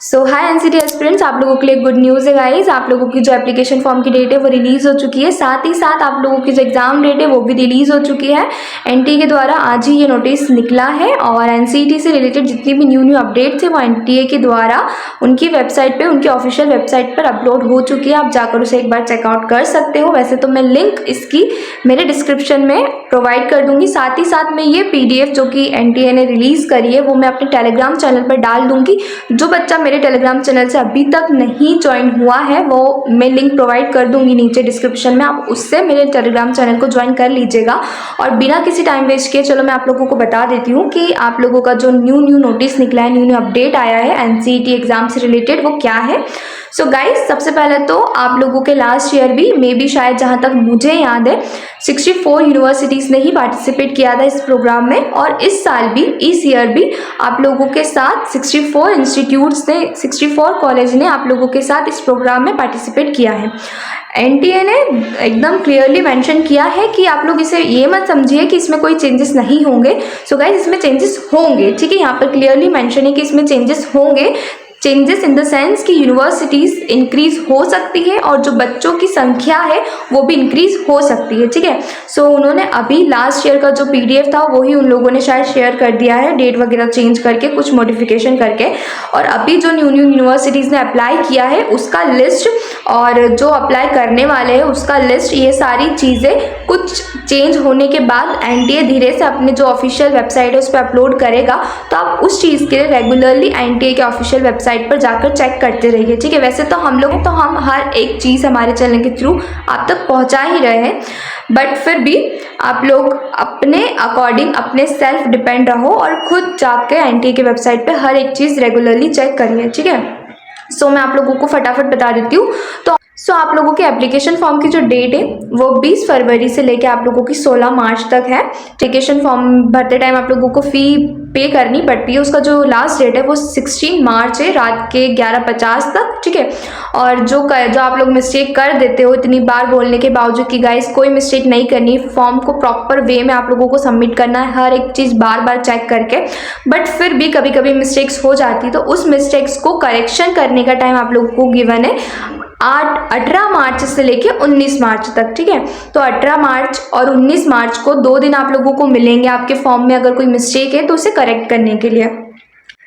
सो हाय NCT aspirants, आप लोगों के लिए गुड न्यूज़ है गाइस। आप लोगों की जो एप्लीकेशन फॉर्म की डेट है वो रिलीज़ हो चुकी है। साथ ही साथ आप लोगों की जो एग्ज़ाम डेट है वो भी रिलीज़ हो चुकी है। एनटीए के द्वारा आज ही ये नोटिस निकला है और एनसीटी से रिलेटेड जितनी भी न्यू अपडेट्स है वो एनटीए के द्वारा उनकी वेबसाइट पे, उनकी ऑफिशियल वेबसाइट पर अपलोड हो चुकी है। आप जाकर उसे एक बार चेकआउट कर सकते हो। वैसे तो मैं लिंक इसकी मेरे डिस्क्रिप्शन में प्रोवाइड कर दूंगी। साथ ही साथ मैं ये पीडीएफ जो कि एनटीए ने रिलीज़ करी है वो मैं अपने टेलीग्राम चैनल पर डाल दूंगी। जो बच्चा मेरे टेलीग्राम चैनल से अभी तक नहीं ज्वाइन हुआ है वो मैं लिंक प्रोवाइड कर दूंगी नीचे डिस्क्रिप्शन में, आप उससे मेरे टेलीग्राम चैनल को ज्वाइन कर लीजिएगा। और बिना किसी टाइम वेस्ट किए चलो मैं आप लोगों को बता देती हूँ कि आप लोगों का जो न्यू नोटिस निकला है, न्यू अपडेट आया है एनसीईटी एग्जाम से रिलेटेड, वो क्या है। सो गाइस, सबसे पहले तो आप लोगों के लास्ट ईयर भी मे बी शायद जहाँ तक मुझे याद है 64 यूनिवर्सिटीज़ ने ही पार्टिसिपेट किया था इस प्रोग्राम में। और इस साल भी, इस ईयर भी आप लोगों के साथ 64 इंस्टीट्यूट्स ने, 64 कॉलेज ने आप लोगों के साथ इस प्रोग्राम में पार्टिसिपेट किया है। एनटीए ने एकदम क्लियरली मेंशन किया है कि आप लोग इसे ये मत समझिए कि इसमें कोई चेंजेस नहीं होंगे। सो गाइस, इसमें चेंजेस होंगे, ठीक है। यहाँ पर क्लियरली मेंशन है कि इसमें चेंजेस होंगे। चेंजेस इन द सेंस कि यूनिवर्सिटीज़ इंक्रीज हो सकती है और जो बच्चों की संख्या है वो भी इंक्रीज हो सकती है, ठीक है। सो उन्होंने अभी लास्ट ईयर का जो पीडीएफ था वही उन लोगों ने शायद शेयर कर दिया है, डेट वगैरह चेंज करके, कुछ मॉडिफिकेशन करके। और अभी जो न्यू यूनिवर्सिटीज़ ने अप्लाई किया है उसका लिस्ट और जो अप्लाई करने वाले हैं उसका लिस्ट, ये सारी चीज़ें कुछ चेंज होने के बाद एनटीए धीरे से अपने जो ऑफिशियल वेबसाइट है उस पर अपलोड करेगा। तो आप उस चीज़ के लिए रेगुलरली एनटीए के ऑफिशियल वेबसाइट पर जाकर चेक करते रहिए, ठीक है। वैसे तो हम हर एक चीज़ हमारे चैनल के थ्रू आप तक पहुंचा ही रहे हैं, बट फिर भी आप लोग अपने अकॉर्डिंग, अपने सेल्फ डिपेंड रहो और खुद जाके एनटीए के वेबसाइट पे हर एक चीज़ रेगुलरली चेक करिए, ठीक है। सो मैं आप लोगों को फटाफट बता देती हूँ। तो आप लोगों के एप्लीकेशन फॉर्म की जो डेट है वो 20 फरवरी से लेके आप लोगों की 16 मार्च तक है। एप्लीकेशन फॉर्म भरते टाइम आप लोगों को फ़ी पे करनी पड़ती है। उसका जो लास्ट डेट है वो 16 मार्च है, रात के 11:50 तक, ठीक है। और जो आप लोग मिस्टेक कर देते हो इतनी बार बोलने के बावजूद कि गाइस कोई मिस्टेक नहीं करनी, फॉर्म को प्रॉपर वे में आप लोगों को सबमिट करना है, हर एक चीज़ बार बार चेक करके, बट फिर भी कभी कभी मिस्टेक्स हो जाती है। तो उस मिस्टेक्स को करेक्शन करने का टाइम आप लोगों को गिवन है 18 मार्च से लेके 19 मार्च तक, ठीक है। तो 18 मार्च और 19 मार्च को 2 दिन आप लोगों को मिलेंगे आपके फॉर्म में अगर कोई मिस्टेक है तो उसे करेक्ट करने के लिए।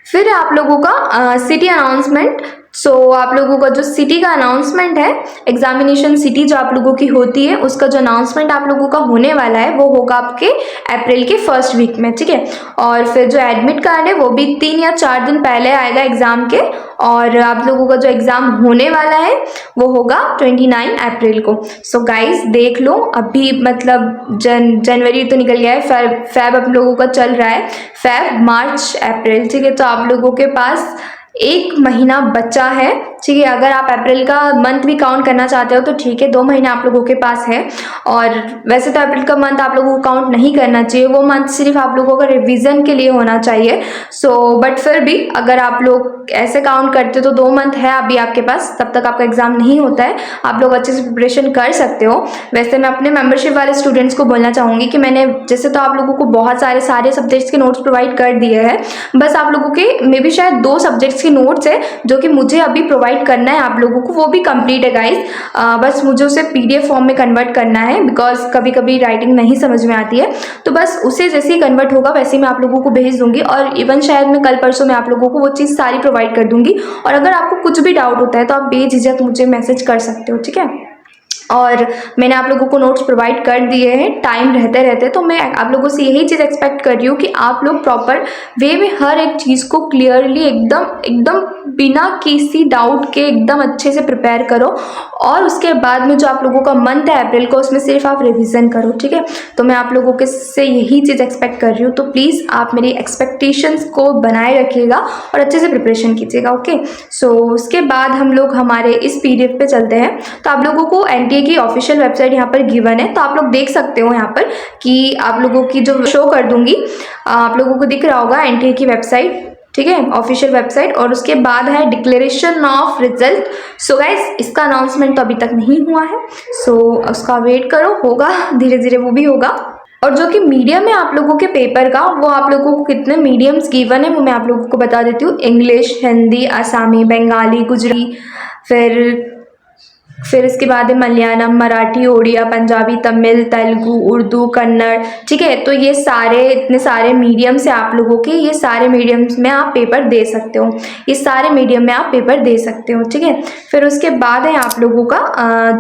फिर आप लोगों का सिटी अनाउंसमेंट। सो आप लोगों का जो सिटी का अनाउंसमेंट है, एग्जामिनेशन सिटी जो आप लोगों की होती है उसका जो अनाउंसमेंट आप लोगों का होने वाला है वो होगा आपके अप्रैल के फर्स्ट वीक में, ठीक है। और फिर जो एडमिट कार्ड है वो भी 3 या 4 दिन पहले आएगा एग्ज़ाम के। और आप लोगों का जो एग्ज़ाम होने वाला है वो होगा 29 अप्रैल को। सो गाइस देख लो, अभी मतलब जनवरी तो निकल गया है, फेब आप लोगों का चल रहा है, फेब मार्च अप्रैल, ठीक है। तो आप लोगों के पास 1 महीना बचा है, ठीक है। अगर आप अप्रैल का मंथ भी काउंट करना चाहते हो तो ठीक है, 2 महीने आप लोगों के पास है। और वैसे तो अप्रैल का मंथ आप लोगों को काउंट नहीं करना चाहिए, वो मंथ सिर्फ आप लोगों का रिवीजन के लिए होना चाहिए। बट फिर भी अगर आप लोग ऐसे काउंट करते हो तो 2 मंथ है अभी आपके पास, तब तक आपका एग्जाम नहीं होता है, आप लोग अच्छे से प्रिपरेशन कर सकते हो। वैसे मैं अपने मेंबरशिप वाले स्टूडेंट्स को बोलना चाहूँगी कि मैंने जैसे तो आप लोगों को बहुत सारे सब्जेक्ट्स के नोट्स प्रोवाइड कर दिए हैं, बस आप लोगों के मे बी शायद 2 सब्जेक्ट्स के नोट्स है जो कि मुझे अभी प्रोवाइड करना है आप लोगों को, वो भी कंप्लीट है गाइस। बस मुझे उसे पीडीएफ फॉर्म में कन्वर्ट करना है, बिकॉज कभी कभी राइटिंग नहीं समझ में आती है। तो बस उसे जैसे ही कन्वर्ट होगा वैसे ही मैं आप लोगों को भेज दूंगी। और इवन शायद मैं कल परसों में आप लोगों को वो चीज़ सारी प्रोवाइड कर दूंगी। और अगर आपको कुछ भी डाउट होता है तो आप बेझिझक मुझे मैसेज कर सकते हो, ठीक है। और मैंने आप लोगों को नोट्स प्रोवाइड कर दिए हैं टाइम रहते रहते, तो मैं आप लोगों से यही चीज़ एक्सपेक्ट कर रही हूँ कि आप लोग प्रॉपर वे में हर एक चीज़ को क्लियरली एकदम बिना किसी डाउट के एकदम अच्छे से प्रिपेयर करो। और उसके बाद में जो आप लोगों का मंथ है अप्रैल को, उसमें सिर्फ आप रिवीजन करो, ठीक है। तो मैं आप लोगों के से यही चीज़ एक्सपेक्ट कर रही हूँ, तो प्लीज़ आप मेरी एक्सपेक्टेशंस को बनाए रखिएगा और अच्छे से प्रिपरेशन कीजिएगा, ओके। सो उसके बाद हम लोग हमारे इस पीडीएफ पे चलते हैं। तो आप लोगों को एनटीए की ऑफिशियल वेबसाइट यहाँ पर गिवन है, तो आप लोग देख सकते हो यहाँ पर कि आप लोगों की जो शो कर दूंगी, आप लोगों को दिख रहा होगा एनटीए की वेबसाइट, ठीक है, ऑफिशियल वेबसाइट। और उसके बाद है declaration of result. So guys, इसका अनाउंसमेंट तो अभी तक नहीं हुआ है, सो उसका वेट करो, होगा धीरे धीरे, वो भी होगा। और जो कि मीडियम है आप लोगों के पेपर का, वो आप लोगों को कितने मीडियम्स गिवन है वो मैं आप लोगों को बता देती हूँ। इंग्लिश, हिंदी, आसामी, बंगाली, गुजराती, फिर इसके बाद है मलयालम, मराठी, ओडिया, पंजाबी, तमिल, तेलुगु, उर्दू, कन्नड़। ठीक है, तो ये सारे इतने सारे मीडियम्स है आप लोगों के, ये सारे मीडियम्स में आप पेपर दे सकते हो, ये सारे मीडियम में आप पेपर दे सकते हो। ठीक है, फिर उसके बाद है आप लोगों का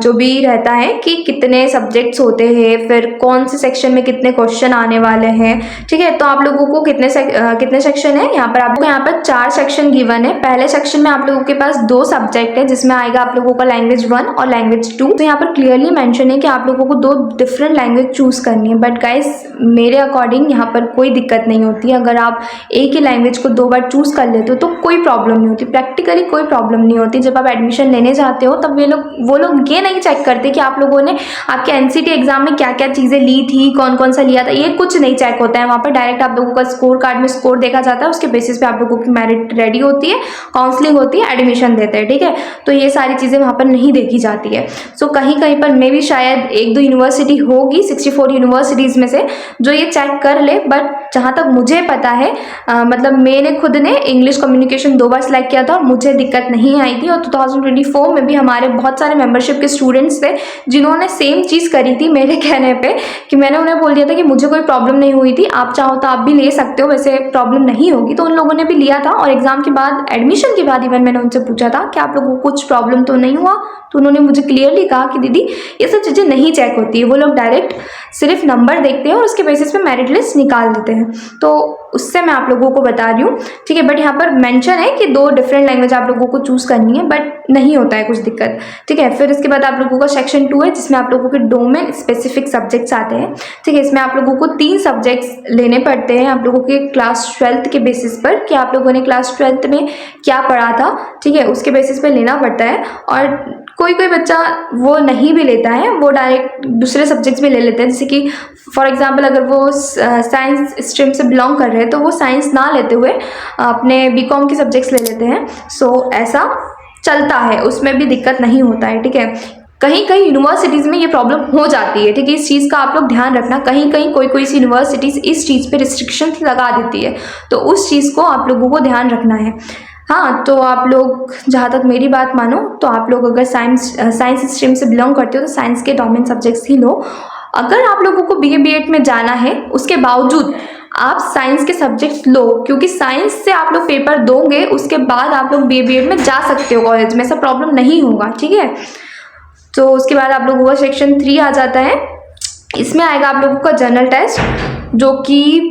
जो भी रहता है कि कितने सब्जेक्ट्स होते हैं, फिर कौन से सेक्शन में कितने क्वेश्चन आने वाले हैं। ठीक है, तो आप लोगों को कितने सेक्शन है यहाँ पर, आपको यहाँ पर 4 सेक्शन गिवन है। पहले सेक्शन में आप लोगों के पास 2 सब्जेक्ट है, जिसमें आएगा आप लोगों का लैंग्वेज 1 और लैंग्वेज 2। तो यहाँ पर क्लियरली मेंशन है कि आप लोगों को 2 डिफरेंट लैंग्वेज चूज करनी है। बट गाइस मेरे अकॉर्डिंग यहाँ पर कोई दिक्कत नहीं होती है, अगर आप एक ही लैंग्वेज को 2 बार चूज कर लेते हो तो कोई प्रॉब्लम नहीं होती, प्रैक्टिकली कोई प्रॉब्लम नहीं होती। जब आप एडमिशन लेने जाते हो तब वो लोग ये नहीं चेक करते कि आप लोगों ने आपके एनसीटी एग्जाम में क्या क्या चीज़ें ली थी, कौन कौन सा लिया था, ये कुछ नहीं चेक होता है। वहाँ पर डायरेक्ट आप लोगों का स्कोर कार्ड में स्कोर देखा जाता है, उसके बेसिस पे आप लोगों की मेरिट रेडी होती है, काउंसलिंग होती है, एडमिशन देते हैं। ठीक है, तो ये सारी चीज़ें वहाँ पर नहीं देखी जाती है। सो कहीं कहीं पर मे भी शायद 1-2 यूनिवर्सिटी होगी 64 यूनिवर्सिटीज़ में से जो ये चेक कर ले, बट जहाँ तक मुझे पता है मतलब मैंने खुद ने इंग्लिश कम्युनिकेशन 2 बार सेलेक्ट किया था, मुझे दिक्कत नहीं आई थी। और 2024 में भी हमारे बहुत सारे मेंबरशिप के स्टूडेंट्स थे जिन्होंने सेम चीज़ करी थी मेरे कहने पे, कि मैंने उन्हें बोल दिया था कि मुझे कोई प्रॉब्लम नहीं हुई थी, आप चाहो तो आप भी ले सकते हो, वैसे प्रॉब्लम नहीं होगी। तो उन लोगों ने भी लिया था और एग्जाम के बाद, एडमिशन के बाद इवन मैंने उनसे पूछा था कि आप लोगों को कुछ प्रॉब्लम तो नहीं हुआ, तो उन्होंने मुझे क्लियरली कहा कि दीदी ये सब चीज़ें नहीं चेक होती है, वो लोग डायरेक्ट सिर्फ नंबर देखते हैं और उसके बेसिस पे मेरिट लिस्ट निकाल देते हैं। तो उससे मैं आप लोगों को बता रही हूँ। ठीक है, बट यहाँ पर मेंशन है कि 2 डिफरेंट लैंग्वेज आप लोगों को चूज़ करनी है, बट नहीं होता है कुछ दिक्कत। ठीक है, फिर इसके बाद आप लोगों का सेक्शन 2 है जिसमें आप लोगों के डोमेन स्पेसिफिक सब्जेक्ट्स आते हैं। ठीक है, इसमें आप लोगों को 3 सब्जेक्ट्स लेने पड़ते हैं आप लोगों के क्लास 12th के बेसिस पर, कि आप लोगों ने क्लास 12th में क्या पढ़ा था। ठीक है, उसके बेसिस पर लेना पड़ता है। और कोई बच्चा वो नहीं भी लेता है, वो डायरेक्ट दूसरे सब्जेक्ट्स भी ले लेते हैं। जैसे कि फॉर एग्जांपल अगर वो साइंस स्ट्रीम से बिलोंग कर रहे हैं तो वो साइंस ना लेते हुए अपने बीकॉम के सब्जेक्ट्स ले लेते हैं। सो ऐसा चलता है, उसमें भी दिक्कत नहीं होता है। ठीक है, कहीं कहीं यूनिवर्सिटीज़ में ये प्रॉब्लम हो जाती है। ठीक है, इस चीज़ का आप लोग ध्यान रखना, कहीं कहीं कोई सी यूनिवर्सिटीज़ इस चीज़ पे रिस्ट्रिक्शंस लगा देती है, तो उस चीज़ को आप लोगों को ध्यान रखना है। हाँ, तो आप लोग जहाँ तक मेरी बात मानो तो आप लोग अगर साइंस स्ट्रीम से बिलोंग करते हो तो साइंस के डोमेन सब्जेक्ट्स ही लो। अगर आप लोगों को BA BEd में जाना है उसके बावजूद आप साइंस के सब्जेक्ट्स लो, क्योंकि साइंस से आप लोग पेपर दोगे उसके बाद आप लोग BA BEd में जा सकते हो कॉलेज में, ऐसा प्रॉब्लम नहीं होगा। ठीक है, तो उसके बाद आप लोगों का सेक्शन 3 आ जाता है। इसमें आएगा आप लोगों का जनरल टेस्ट, जो कि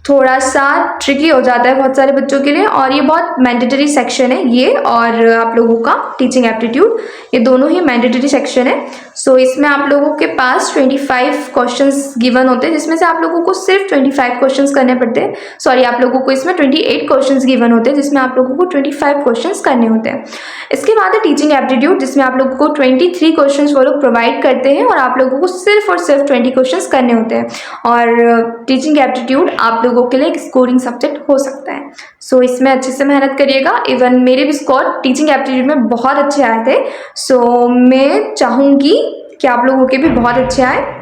थोड़ा सा ट्रिकी हो जाता है बहुत सारे बच्चों के लिए, और ये बहुत मैंडेटरी सेक्शन है ये, और आप लोगों का टीचिंग एप्टीट्यूड, ये दोनों ही मैंडेटरी सेक्शन है। सो इसमें आप लोगों के पास 25 क्वेश्चंस गिवन होते हैं, जिसमें से आप लोगों को सिर्फ 25 क्वेश्चंस करने पड़ते हैं। सॉरी, आप लोगों को इसमें 28 क्वेश्चंस गिवन होते हैं, जिसमें आप लोगों को 25 क्वेश्चंस करने होते हैं। इसके बाद है टीचिंग एप्टीट्यूड, जिसमें आप लोगों को 23 क्वेश्चंस वो लोग प्रोवाइड करते हैं और आप लोगों को सिर्फ और सिर्फ 20 क्वेश्चंस करने होते हैं। और टीचिंग एप्टीट्यूड आप लोगों के लिए एक स्कोरिंग सब्जेक्ट हो सकता है। सो इसमें अच्छे से मेहनत करिएगा। इवन मेरे भी स्कोर टीचिंग एप्टीट्यूड में बहुत अच्छे आए थे। सो मैं चाहूँगी कि आप लोगों के भी बहुत अच्छे आए।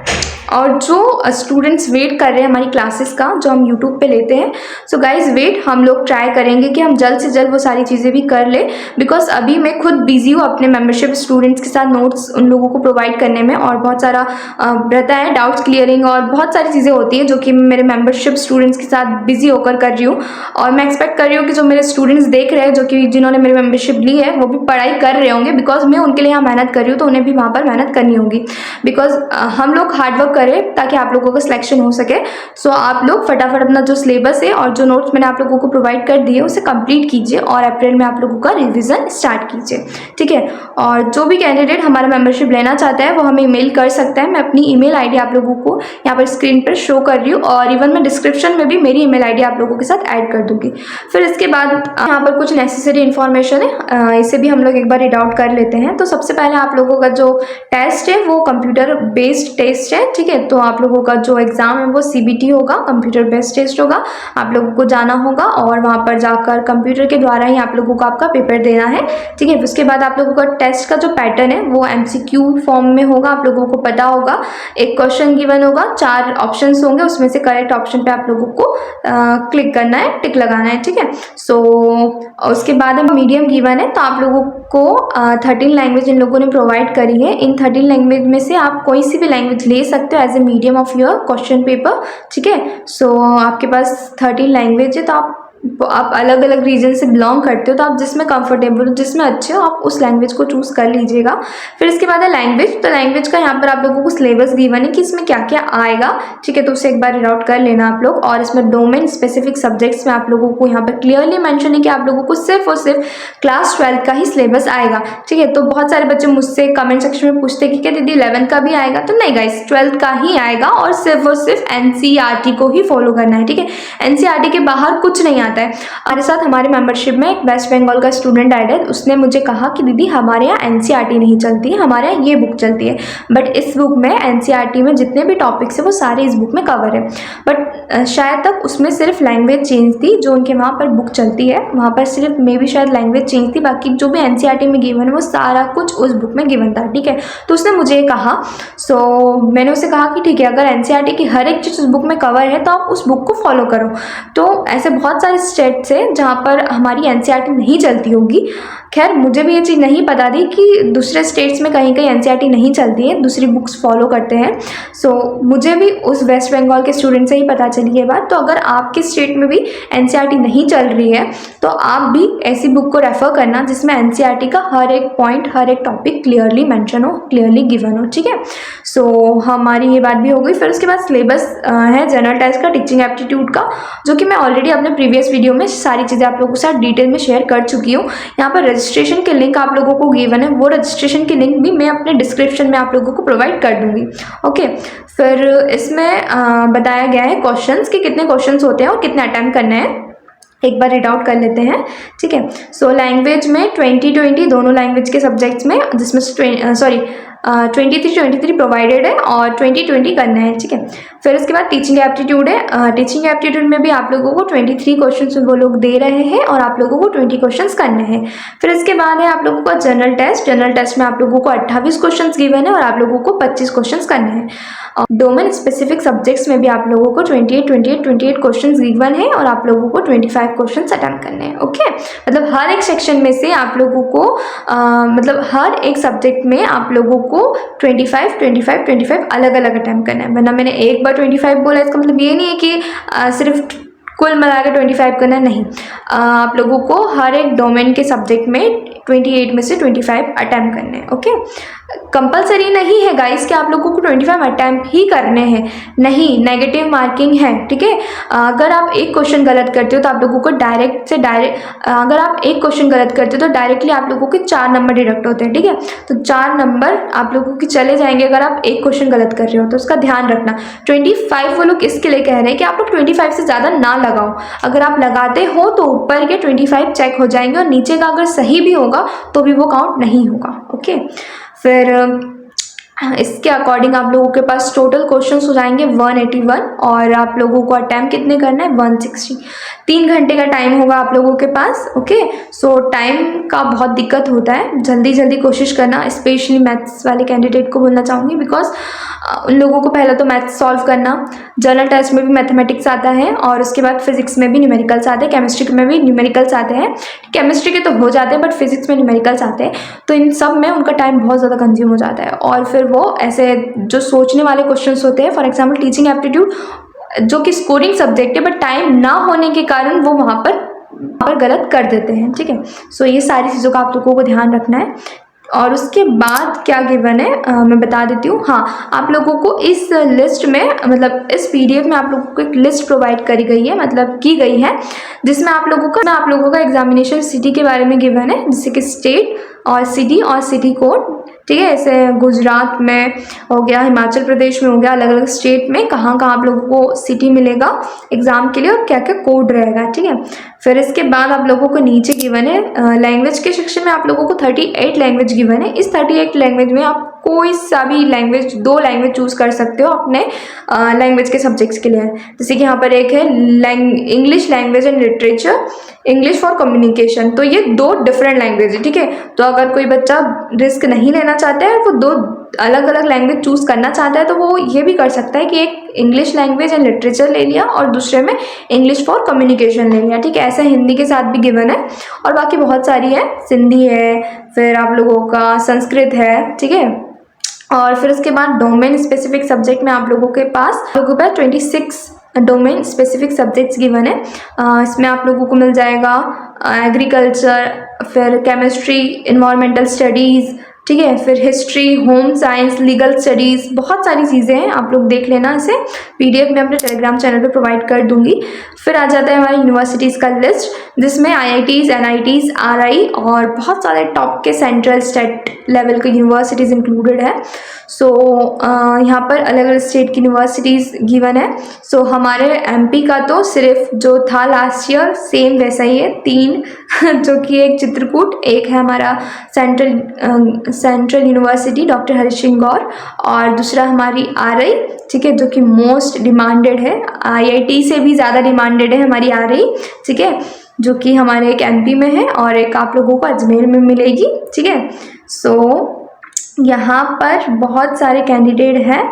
और जो स्टूडेंट्स वेट कर रहे हैं हमारी क्लासेस का, जो हम यूट्यूब पे लेते हैं, सो गाइज वेट, हम लोग ट्राई करेंगे कि हम जल्द से जल्द वो सारी चीज़ें भी कर ले, बिकॉज अभी मैं खुद बिजी हूँ अपने मेंबरशिप स्टूडेंट्स के साथ नोट्स उन लोगों को प्रोवाइड करने में, और बहुत सारा रहता है डाउट्स क्लियरिंग और बहुत सारी चीज़ें होती हैं जो कि मेरे मेंबरशिप स्टूडेंट्स के साथ बिजी होकर कर रही हूँ। और मैं एक्सपेक्ट कर रही हूँ कि जो मेरे स्टूडेंट्स देख रहे हैं, जो कि जिन्होंने मेरी मेंबरशिप ली है, वो भी पढ़ाई कर रहे होंगे, बिकॉज मैं उनके लिए यहाँ मेहनत कर रही हूँ, तो उन्हें भी वहाँ पर मेहनत करनी होगी। बिकॉज हम लोग हार्डवर्क करें ताकि आप लोगों का सिलेक्शन हो सके। सो आप लोग फटाफट अपना जो सिलेबस है और जो नोट्स मैंने आप लोगों को प्रोवाइड कर दिए उसे कंप्लीट कीजिए, और अप्रैल में आप लोगों का रिवीजन स्टार्ट कीजिए। ठीक है, और जो भी कैंडिडेट हमारा मेंबरशिप लेना चाहता है वो हमें ईमेल कर सकता है। मैं अपनी ईमेल आईडी आप लोगों को यहाँ पर स्क्रीन पर शो कर रही हूँ, और इवन मैं डिस्क्रिप्शन में भी मेरी ईमेल आईडी आप लोगों के साथ ऐड कर दूंगी। फिर इसके बाद यहाँ पर कुछ नेसेसरी इन्फॉर्मेशन है, इसे भी हम लोग एक बार रीड आउट कर लेते हैं। तो सबसे पहले आप लोगों का जो टेस्ट है वो कंप्यूटर बेस्ड टेस्ट है। ठीक ठीक है। तो आप लोगों का जो एग्ज़ाम है वो CBT होगा, कंप्यूटर बेस्ड टेस्ट होगा। आप लोगों को जाना होगा और वहाँ पर जाकर कंप्यूटर के द्वारा ही आप लोगों को आपका पेपर देना है, ठीक है। उसके बाद आप लोगों का टेस्ट का जो पैटर्न है वो MCQ फॉर्म में होगा, आप लोगों को पता होगा। एक क्वेश्चन गिवन होगा, 4 ऑप्शंस होंगे, उसमें से करेक्ट ऑप्शन पे आप लोगों को क्लिक करना है, टिक लगाना है, ठीक है। सो उसके बाद मीडियम गिवन है, तो आप लोगों को 13 लैंग्वेज इन लोगों ने प्रोवाइड करी है। इन 13 लैंग्वेज में से आप कोई सी भी लैंग्वेज ले सकते हो as a medium of your question paper, ठीक है। सो आपके पास 13 लैंग्वेज है, तो आप अलग अलग रीजन से बिलोंग करते हो, तो आप जिसमें कंफर्टेबल हो, जिसमें अच्छे हो, आप उस लैंग्वेज को चूज़ कर लीजिएगा। फिर इसके बाद है लैंग्वेज। तो लैंग्वेज का यहाँ पर आप लोगों को सिलेबस गिवन है कि इसमें क्या क्या आएगा, ठीक है। तो उसे एक बार रीड आउट कर लेना आप लोग। और इसमें डोमेन स्पेसिफिक सब्जेक्ट्स में आप लोगों को यहाँ पर क्लियरली मेंशन है कि आप लोगों को सिर्फ और सिर्फ क्लास 12 का ही सिलेबस आएगा, ठीक है। तो बहुत सारे बच्चे मुझसे कमेंट सेक्शन में पूछते कि क्या दीदी 11 का भी आएगा, तो नहीं गाइस, 12 का ही आएगा और सिर्फ NCERT को ही फॉलो करना है, ठीक है। NCERT के बाहर कुछ नहीं आता है। हमारे साथ हमारे मेंबरशिप में एक वेस्ट बंगाल का स्टूडेंट ऐड है, उसने मुझे कहा कि दीदी हमारे यहाँ NCERT नहीं चलती है, हमारे यहाँ ये बुक चलती है। बट इस बुक में NCERT में जितने भी टॉपिक्स है वो सारे इस बुक में कवर है। बट शायद तक उसमें सिर्फ लैंग्वेज चेंज थी, जो उनके वहाँ पर बुक चलती है वहाँ पर सिर्फ मे भी शायद लैंग्वेज चेंज थी, बाकी जो भी NCERT में गिवन है वो सारा कुछ उस बुक में गिवन था, ठीक है। तो उसने मुझे कहा, सो मैंने उसे कहा कि ठीक है, अगर NCERT की हर एक चीज़ उस बुक में कवर है तो आप उस बुक को फॉलो करो। तो ऐसे बहुत सारे स्टेट से जहाँ पर हमारी NCERT नहीं चलती होगी। खैर मुझे भी ये चीज़ नहीं पता थी कि दूसरे स्टेट्स में कहीं कहीं NCERT नहीं चलती है, दूसरी बुक्स फॉलो करते हैं। सो मुझे भी उस वेस्ट बंगाल के स्टूडेंट से ही पता चली ये बात। तो अगर आपके स्टेट में भी NCERT नहीं चल रही है तो आप भी ऐसी बुक को रेफर करना जिसमें NCERT का हर एक पॉइंट, हर एक टॉपिक क्लियरली मेंशन हो, क्लियरली गिवन हो, ठीक है। सो हमारी ये बात भी हो गई। फिर उसके बाद सिलेबस है जनरल टेस्ट का, टीचिंग एप्टीट्यूड का, जो कि मैं ऑलरेडी अपने प्रीवियस वीडियो में सारी चीज़ें आप लोगों के साथ डिटेल में शेयर कर चुकी हूँ। यहाँ पर रजिस्ट्रेशन के लिंक आप लोगों को गिवन है, वो रजिस्ट्रेशन की लिंक भी मैं अपने डिस्क्रिप्शन में आप लोगों को प्रोवाइड कर दूंगी, ओके। फिर इसमें बताया गया है क्वेश्चंस कि कितने क्वेश्चंस होते हैं और कितने अटेम्प्ट करने हैं, एक बार रीड आउट कर लेते हैं, ठीक है। सो लैंग्वेज में 20-20 दोनों लैंग्वेज के सब्जेक्ट्स में, जिसमें 23 प्रोवाइडेड है और 20-20 करना है, ठीक है। फिर उसके बाद टीचिंग एप्टीट्यूड है। टीचिंग एप्टीट्यूड में भी आप लोगों को 23 क्वेश्चन वो लोग दे रहे हैं और आप लोगों को 20 क्वेश्चन करने हैं। फिर इसके बाद है आप लोगों का जनरल टेस्ट। जनरल टेस्ट में आप लोगों को 28 क्वेश्चन गिवन है और आप लोगों को 25 क्वेश्चन करने हैं। डोमेन स्पेसिफिक सब्जेक्ट्स में भी आप लोगों को 28 क्वेश्चन गिवन है और आप लोगों को 25 क्वेश्चन अटेम्प्ट करने हैं, ओके। मतलब हर एक सेक्शन में से आप लोगों को मतलब हर एक सब्जेक्ट में आप लोगों को 25 अलग अलग अटेम्प्ट करना है। वरना मैंने एक बार 25 बोला, इसका मतलब ये नहीं है कि सिर्फ कुल मिलाकर 25 करना है, नहीं। आप लोगों को हर एक डोमेन के सब्जेक्ट में 28 में से 25 अटैम्प्ट करने हैं, ओके। कंपलसरी नहीं है गाइस कि आप लोगों को 25 अटैम्प्ट ही करने हैं, नहीं, नेगेटिव मार्किंग है, ठीक है। अगर आप एक क्वेश्चन गलत करते हो तो आप लोगों को अगर आप एक क्वेश्चन गलत करते हो तो डायरेक्टली आप लोगों के 4 नंबर डिडक्ट होते हैं, ठीक है। तो 4 नंबर आप लोगों के चले जाएंगे अगर आप एक क्वेश्चन गलत कर रहे हो, तो उसका ध्यान रखना। 25 वो लोग इसके लिए कह रहे हैं कि आप लोग 25 से ज़्यादा ना लगाओ। अगर आप लगाते हो तो ऊपर के 25 चेक हो जाएंगे और नीचे का अगर सही भी होगा तो भी वो काउंट नहीं होगा, ओके। फिर इसके अकॉर्डिंग आप लोगों के पास टोटल क्वेश्चंस हो जाएंगे 181 और आप लोगों को अटैम्प्ट कितने करना है 160। 3 घंटे का टाइम होगा आप लोगों के पास, ओके। सो टाइम का बहुत दिक्कत होता है, जल्दी जल्दी कोशिश करना। स्पेशली मैथ्स वाले कैंडिडेट को बोलना चाहूँगी, बिकॉज उन लोगों को पहले तो मैथ्स सॉल्व करना, जनरल टेस्ट में भी मैथमेटिक्स आता है और उसके बाद फिजिक्स में भी न्यूमेरिकल्स आते हैं, केमिस्ट्री में भी न्यूमेरिकल्स आते हैं। केमिस्ट्री के तो हो जाते हैं बट फिजिक्स में न्यूमेरिकल्स आते हैं, तो इन सब में उनका टाइम बहुत ज़्यादा कंज्यूम हो जाता है। और फिर वो ऐसे जो सोचने वाले क्वेश्चंस होते हैं, फॉर एग्जांपल टीचिंग एप्टीट्यूड जो कि स्कोरिंग सब्जेक्ट है, बट टाइम ना होने के कारण वो वहाँ पर गलत कर देते हैं, ठीक है। सो ये सारी चीज़ों का आप लोगों को ध्यान रखना है। और उसके बाद क्या गिवन है मैं बता देती हूँ। हाँ, आप लोगों को इस लिस्ट में, मतलब इस PDF में आप लोगों को एक लिस्ट प्रोवाइड करी गई है, मतलब की गई है, जिसमें आप लोगों का एग्जामिनेशन सिटी के बारे में गिवन है, जैसे कि स्टेट और सिटी कोड, ठीक है। ऐसे गुजरात में हो गया, हिमाचल प्रदेश में हो गया, अलग अलग स्टेट में कहाँ कहाँ आप लोगों को सिटी मिलेगा एग्जाम के लिए और क्या क्या कोड रहेगा, ठीक है। फिर इसके बाद आप लोगों को नीचे गिवन है लैंग्वेज के सेक्शन में आप लोगों को 38 लैंग्वेज गिवन है। इस 38 लैंग्वेज में आप कोई सा भी लैंग्वेज, 2 लैंग्वेज चूज कर सकते हो अपने लैंग्वेज के सब्जेक्ट्स के लिए। जैसे कि यहाँ पर एक है English language and literature, English for communication. तो ये 2 डिफरेंट लैंग्वेज है, ठीक है। तो अगर कोई बच्चा रिस्क नहीं लेना चाहता है, वो 2 अलग अलग लैंग्वेज चूज करना चाहता है, तो वो ये भी कर सकता है कि एक इंग्लिश लैंग्वेज एंड लिटरेचर ले लिया और दूसरे में इंग्लिश फॉर कम्युनिकेशन ले लिया, ठीक है। ऐसा हिंदी के साथ भी गिवन है और बाकी बहुत सारी है, सिंधी है, फिर आप लोगों का संस्कृत है, ठीक है। और फिर उसके बाद डोमेन स्पेसिफिक सब्जेक्ट में आप लोगों के पास 26 डोमेन स्पेसिफिक सब्जेक्ट्स गिवन है। इसमें आप लोगों को मिल जाएगा एग्रीकल्चर, फिर केमिस्ट्री, इन्वायरमेंटल स्टडीज़, ठीक है, फिर history, home science, legal studies, बहुत सारी चीज़ें हैं। आप लोग देख लेना, इसे PDF में अपने टेलीग्राम चैनल पे प्रोवाइड कर दूंगी। फिर आ जाता है हमारी यूनिवर्सिटीज़ का लिस्ट, जिसमें IITs, NITs, RI और बहुत सारे टॉप के सेंट्रल स्टेट लेवल के यूनिवर्सिटीज़ इंक्लूडेड है। सो यहाँ पर अलग अलग स्टेट की यूनिवर्सिटीज़ गिवन है। सो हमारे MP का तो सिर्फ जो था लास्ट ईयर सेम वैसा ही है, 3 जो कि एक चित्रकूट, एक है हमारा central university doctor Harish Singh Gour, और दूसरा हमारी RI, ठीक है, जो कि मोस्ट डिमांडेड है, IIT से भी ज़्यादा डिमांडेड है हमारी RI, ठीक है, जो कि हमारे एक MP में है और एक आप लोगों को अजमेर में मिलेगी, ठीक है। सो यहाँ पर बहुत सारे कैंडिडेट हैं,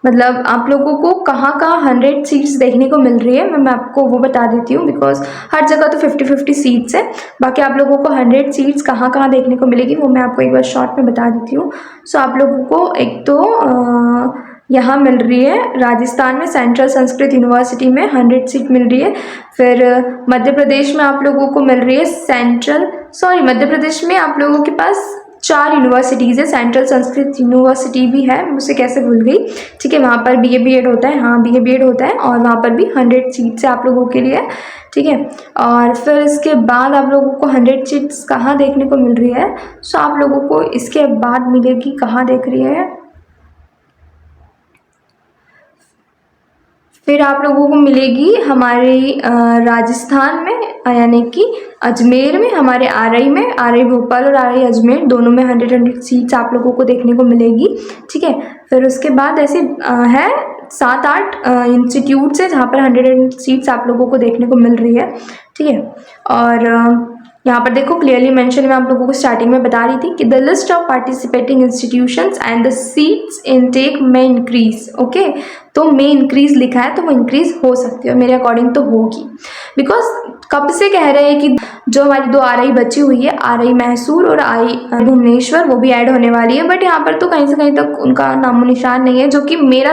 मतलब आप लोगों को कहाँ कहाँ 100 सीट्स देखने को मिल रही है, मैं आपको वो बता देती हूँ, बिकॉज हर जगह तो 50-50 सीट्स है। बाकी आप लोगों को 100 सीट्स कहाँ कहाँ देखने को मिलेगी वो मैं आपको एक बार शॉर्ट में बता देती हूँ। सो आप लोगों को एक तो यहाँ मिल रही है राजस्थान में सेंट्रल संस्कृत यूनिवर्सिटी में 100 सीट मिल रही है। फिर मध्य प्रदेश में आप लोगों को मिल रही है मध्य प्रदेश में आप लोगों के पास 4 यूनिवर्सिटीज़ है, सेंट्रल संस्कृत यूनिवर्सिटी भी है, मुझसे कैसे भूल गई, ठीक है। वहाँ पर BA BEd होता है, हाँ BA BEd होता है, और वहाँ पर भी 100 सीट्स है आप लोगों के लिए, ठीक है। और फिर इसके बाद आप लोगों को 100 सीट्स कहाँ देखने को मिल रही है, सो आप लोगों को इसके बाद मिलेगी, कहाँ देख रही है, फिर आप लोगों को मिलेगी हमारे राजस्थान में, यानी कि अजमेर में, हमारे RI में, RI भोपाल और RI अजमेर दोनों में 100 सीट्स आप लोगों को देखने को मिलेगी, ठीक है। फिर उसके बाद ऐसे है 7-8 इंस्टीट्यूट्स है जहाँ पर 100 सीट्स आप लोगों को देखने को मिल रही है, ठीक है। और यहाँ पर देखो क्लियरली मेंशन, मैं आप लोगों को स्टार्टिंग में बता रही थी कि the list of participating institutions and the seats intake में इंक्रीज, ओके। तो में इंक्रीज लिखा है, तो वो इंक्रीज हो सकती है, मेरे अकॉर्डिंग तो होगी, बिकॉज कब से कह रहे हैं कि जो हमारी 2 RI बची हुई है, RI मैसूर और RI भुवनेश्वर, वो भी ऐड होने वाली है, बट यहाँ पर तो कहीं से कहीं तक उनका नामो निशान नहीं है। जो कि मेरा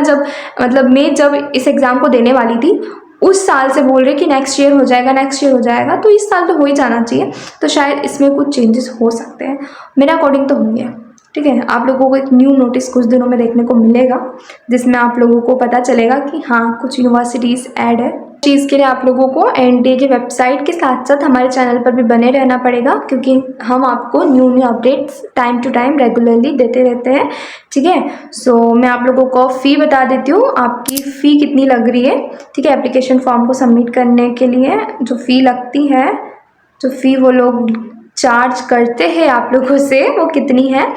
मैं जब इस एग्ज़ाम को देने वाली थी उस साल से बोल रहे कि नेक्स्ट ईयर हो जाएगा, तो इस साल तो हो ही जाना चाहिए, तो शायद इसमें कुछ चेंजेस हो सकते हैं, मेरे अकॉर्डिंग तो होंगे, ठीक है। आप लोगों को एक न्यू नोटिस कुछ दिनों में देखने को मिलेगा, जिसमें आप लोगों को पता चलेगा कि हाँ कुछ यूनिवर्सिटीज़ ऐड है। चीज़ के लिए आप लोगों को NTA की वेबसाइट के साथ साथ हमारे चैनल पर भी बने रहना पड़ेगा, क्योंकि हम आपको new updates time to time regularly देते रहते हैं, ठीक है। सो मैं आप लोगों को फ़ी बता देती हूँ, आपकी फ़ी कितनी लग रही है, ठीक है। एप्लीकेशन फॉर्म को सबमिट करने के लिए जो फ़ी लगती है, जो फ़ी वो लोग चार्ज करते हैं आप लोगों से, वो कितनी है,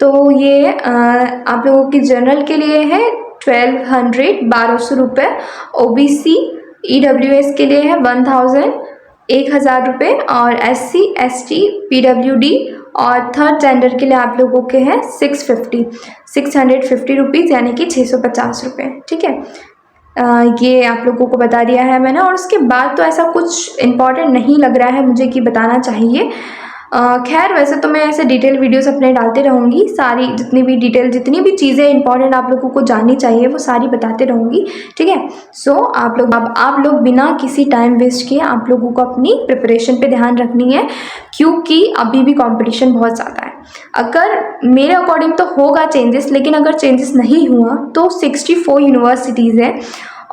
तो ये आप लोगों की जनरल के लिए है 1200 रुपये, OBC EWS के लिए है 1000 रुपये, और SC ST PWD और थर्ड जेंडर के लिए आप लोगों के हैं 650 रुपीज़, यानी कि 650 रुपये, ठीक है। ये आप लोगों को बता दिया है मैंने। और उसके बाद तो ऐसा कुछ इम्पॉर्टेंट नहीं लग रहा है मुझे कि बताना चाहिए। खैर वैसे तो मैं ऐसे डिटेल वीडियोस अपने डालते रहूँगी, सारी जितनी भी चीज़ें इंपॉर्टेंट आप लोगों को जाननी चाहिए वो सारी बताते रहूँगी, ठीक है। सो आप लोग बिना किसी टाइम वेस्ट किए आप लोगों को अपनी प्रिपरेशन पे ध्यान रखनी है, क्योंकि अभी भी कंपटीशन बहुत ज़्यादा है। अगर मेरे अकॉर्डिंग तो होगा चेंजेस, लेकिन अगर चेंजेस नहीं हुआ तो 64 यूनिवर्सिटीज़ है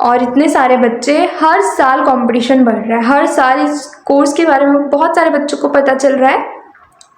और इतने सारे बच्चे, हर साल कंपटीशन बढ़ रहा है, हर साल इस कोर्स के बारे में बहुत सारे बच्चों को पता चल रहा है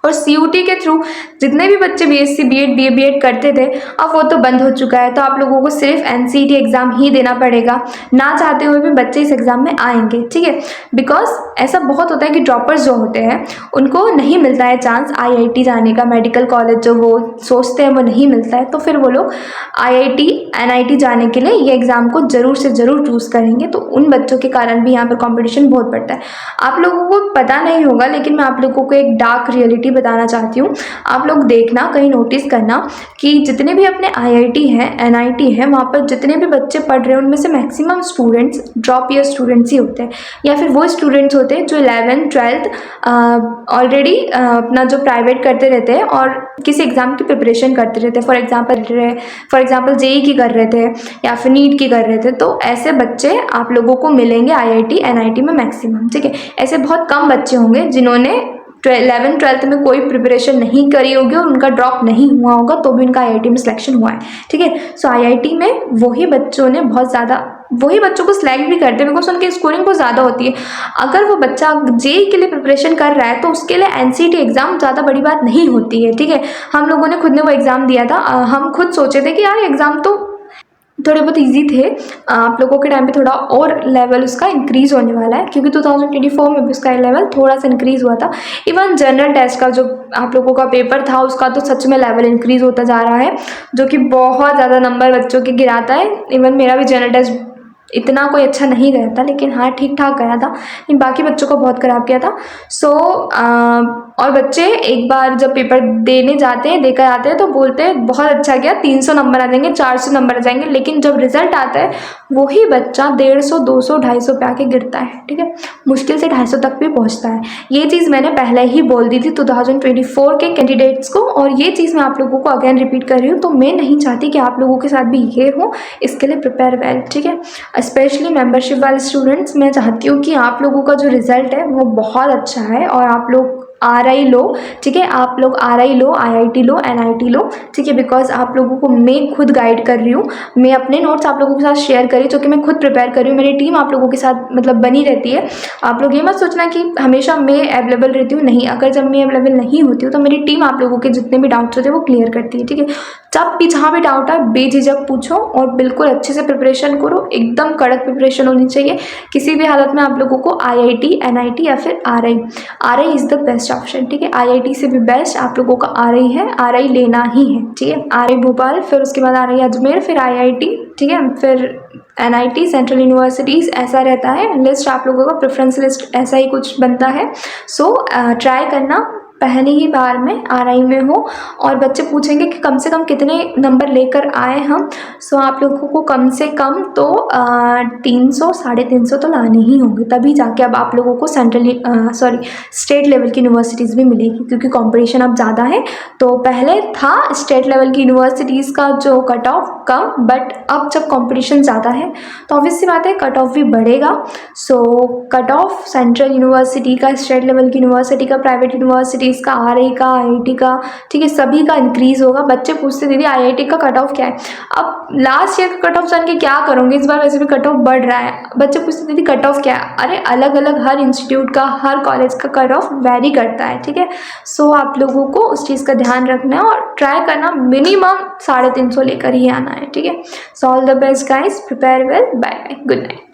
और सीयूटी के थ्रू जितने भी बच्चे बीएससी बीएड बीए बीएड करते थे अब वो तो बंद हो चुका है, तो आप लोगों को सिर्फ एनसीईटी एग्ज़ाम ही देना पड़ेगा। ना चाहते हुए भी बच्चे इस एग्ज़ाम में आएंगे, ठीक है। बिकॉज ऐसा बहुत होता है कि ड्रॉपर्स जो होते हैं उनको नहीं मिलता है चांस आईआईटी जाने का, मेडिकल कॉलेज जो वो सोचते हैं वो नहीं मिलता है, तो फिर वो लोग आईआईटी एनआईटी जाने के लिए ये एग्ज़ाम को ज़रूर से ज़रूर चूज़ करेंगे। तो उन बच्चों के कारण भी यहाँ पर कॉम्पिटिशन बहुत बढ़ता है। आप लोगों को पता नहीं होगा लेकिन मैं आप लोगों को एक डार्क रियलिटी बताना चाहती हूँ। आप लोग देखना, कहीं नोटिस करना कि जितने भी अपने आईआईटी हैं एनआईटी हैं वहाँ पर जितने भी बच्चे पढ़ रहे हैं उनमें से maximum students drop year students ही होते हैं, या फिर वो स्टूडेंट्स होते हैं जो 11th 12th ऑलरेडी अपना जो प्राइवेट करते रहते हैं और किसी एग्ज़ाम की प्रिपरेशन करते रहते हैं। फॉर एग्जाम्पल जेई की कर रहे थे या फिर नीट की कर रहे थे, तो ऐसे बच्चे आप लोगों को मिलेंगे आईआईटी एनआईटी में मैक्सिमम, ठीक है। ऐसे बहुत कम बच्चे होंगे जिन्होंने 11th 12th में कोई प्रिपरेशन नहीं करी होगी और उनका ड्रॉप नहीं हुआ होगा तो भी उनका आईआईटी में सिलेक्शन हुआ है, ठीक है। सो आईआईटी में वही बच्चों को सिलेक्ट भी करते हैं बिकॉज उनकी स्कोरिंग बहुत ज़्यादा होती है। अगर वो बच्चा जेई के लिए प्रिपरेशन कर रहा है तो उसके लिए एनसीईटी एग्ज़ाम ज़्यादा बड़ी बात नहीं होती है, ठीक है। हम लोगों ने खुद ने वो एग्ज़ाम दिया था, हम खुद सोचे थे कि यार एग्ज़ाम तो थोड़े बहुत इजी थे, आप लोगों के टाइम पे थोड़ा और लेवल उसका इंक्रीज़ होने वाला है क्योंकि 2024 में भी उसका लेवल थोड़ा सा इंक्रीज़ हुआ था। इवन जनरल टेस्ट का जो आप लोगों का पेपर था उसका तो सच में लेवल इंक्रीज़ होता जा रहा है, जो कि बहुत ज़्यादा नंबर बच्चों के गिराता है। इवन मेरा भी जनरल टेस्ट इतना कोई अच्छा नहीं गया था लेकिन हाँ ठीक ठाक गया था, लेकिन बाकी बच्चों को बहुत ख़राब किया था। सो और बच्चे एक बार जब पेपर देने जाते हैं, देकर आते हैं तो बोलते हैं बहुत अच्छा गया, 300 नंबर आ जाएंगे, 400 नंबर आ जाएंगे, लेकिन जब रिजल्ट आता है वही बच्चा 150 200 250 पे आके गिरता है, ठीक है। मुश्किल से 250 तक भी पहुंचता है। ये चीज़ मैंने पहले ही बोल दी थी 2024 के कैंडिडेट्स को और ये चीज़ मैं आप लोगों को अगेन रिपीट कर रही हूँ। तो मैं नहीं चाहती कि आप लोगों के साथ भी ये हो, इसके लिए प्रिपेयर वेल, ठीक है। स्पेशली मेंबरशिप वाले स्टूडेंट्स, मैं चाहती हूँ कि आप लोगों का जो रिज़ल्ट है वो बहुत अच्छा है और आप लोग आरआई लो, ठीक है। आप लोग आरआई लो, आईआईटी लो, एनआईटी लो, ठीक है। बिकॉज आप लोगों को मैं खुद गाइड कर रही हूँ, मैं अपने नोट्स आप लोगों के साथ शेयर कर रही हूँ जो कि मैं खुद प्रिपेयर कर रही हूँ। मेरी टीम आप लोगों के साथ मतलब बनी रहती है। आप लोग ये मत सोचना कि हमेशा मैं अवेलेबल रहती हूँ, नहीं। अगर जब मैं अवेलेबल नहीं होती हूँ तो मेरी टीम आप लोगों के जितने भी डाउट्स होते हैं वो क्लियर करती है, ठीक है। जब भी जहाँ भी डाउट है बेझिझक पूछो और बिल्कुल अच्छे से प्रिपरेशन करो, एकदम कड़क प्रिपरेशन होनी चाहिए। किसी भी हालत में आप लोगों को आईआईटी एनआईटी या फिर RI is the best option, ठीक है। आईआईटी से भी बेस्ट आप लोगों का आरआई है, आरआई लेना ही है, ठीक है। आरआई भोपाल, फिर उसके बाद आरआई अजमेर, फिर आईआईटी, ठीक है, फिर एनआईटी, सेंट्रल यूनिवर्सिटीज़, ऐसा रहता है लिस्ट आप लोगों का, प्रेफरेंस लिस्ट ऐसा ही कुछ बनता है। सो ट्राई करना पहली ही बार में आरआई में हो। और बच्चे पूछेंगे कि कम से कम कितने नंबर लेकर आए हम। सो आप लोगों को कम से कम तो 300 350 तो लाने ही होंगे, तभी जाके अब आप लोगों को स्टेट लेवल की यूनिवर्सिटीज़ भी मिलेगी क्योंकि कंपटीशन अब ज़्यादा है। तो पहले था स्टेट लेवल की यूनिवर्सिटीज़ का जो कट ऑफ कम, बट अब जब कंपटीशन ज़्यादा है तो ऑब्वियस सी बात है कट ऑफ भी बढ़ेगा। So cut off central university का, स्टेट लेवल की यूनिवर्सिटी का, प्राइवेट यूनिवर्सिटी का, आरआई का, आईआईटी का, ठीक है, सभी का इंक्रीज़ होगा। बच्चे पूछते दीदी आईआईटी का कट ऑफ क्या है। अब लास्ट ईयर का कट ऑफ जान के क्या करोगे, इस बार वैसे भी कट ऑफ बढ़ रहा है। बच्चे पूछते दीदी कट ऑफ क्या है। अरे अलग अलग हर इंस्टीट्यूट का, हर कॉलेज का कट ऑफ वेरी करता है, ठीक है। सो आप लोगों को उस चीज़ का ध्यान रखना है और ट्राई करना मिनिमम 350 लेकर ही आना है, ठीक है। So all the best guys, prepare well, bye bye, good night.